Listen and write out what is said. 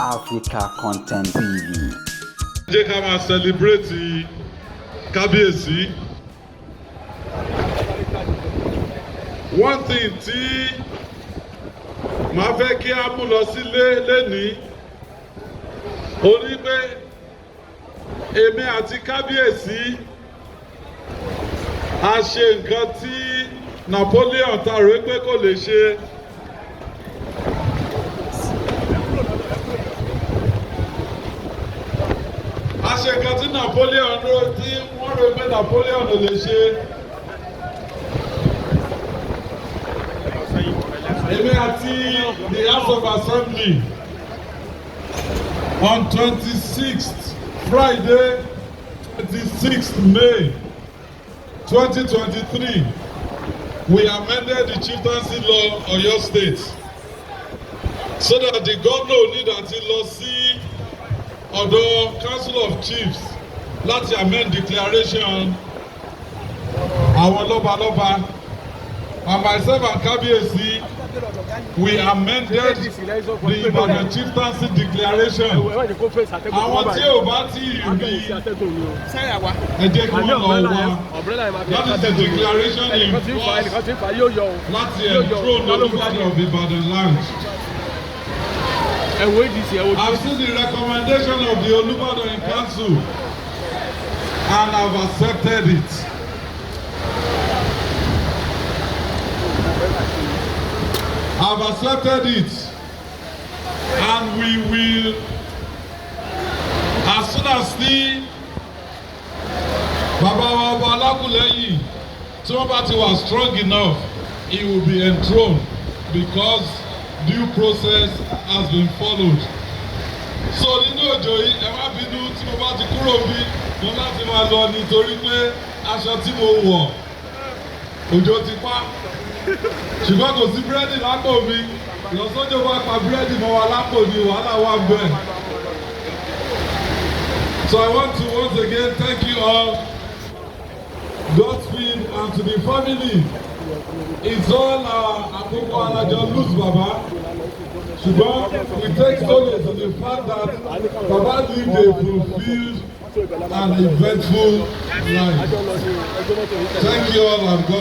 Africa Content TV. Jẹ́ ká máa celebrate Kábíyèsí. One thing tí màá fẹ́ kí a mú lọ sílé lénìí, ó ní pé èmi àti Kábíyèsí a ṣe nǹkan tí Napoleon ta rò pé kò lè ṣe. A ṣe nǹkan tí Napoleon rò tí wọ́n rò pé Napoleon ò lè ṣe. Èmi àti the House of Assembly on 26th Friday 26th May 2023 we amended the Chieftaincy law of your state so that the governor need àti lọ sí ọ̀dọ̀ Council of Chiefs láti amend declaration àwọn lọ́balọ́ba, and myself and Kábíyèsí we amended the Ibadan Chieftaincy declaration. Àwọn tí ò bá tí ì rí ẹ jẹ́ kí wọ́n lọ wá. That is the declaration in force láti enthrone Olubadan of Ibadan land. I've seen the recommendation of the Olubadan Council and I've accepted it. I've accepted it, and we will, as soon as the Baba wa Ọba Alákùlẹ́yìn tí wọ́n bá ti wà strong enough, he will be enthroned because due process has been followed. So nínú òjò yìí ẹ má bínú tí mo bá ti kúrò bí mo láti máa lọ nítorí pé aṣọ tí mo wọ̀ òjò ti pa. Ṣùgbọ́n kò sí búrẹ́dì lápò mi, ìlọsọ́jọ́ bá pa búrẹ́dì mọ́ wa lápò ní wàhálà wà bẹ́ẹ̀. So I want to once again thank you all, Godspeed, and to the family. It's all àkókò alájọ lose Baba. Ṣùgbọ́n we take solace in the fact that Baba lived a fulfilled and eventful life. Thank you all and God.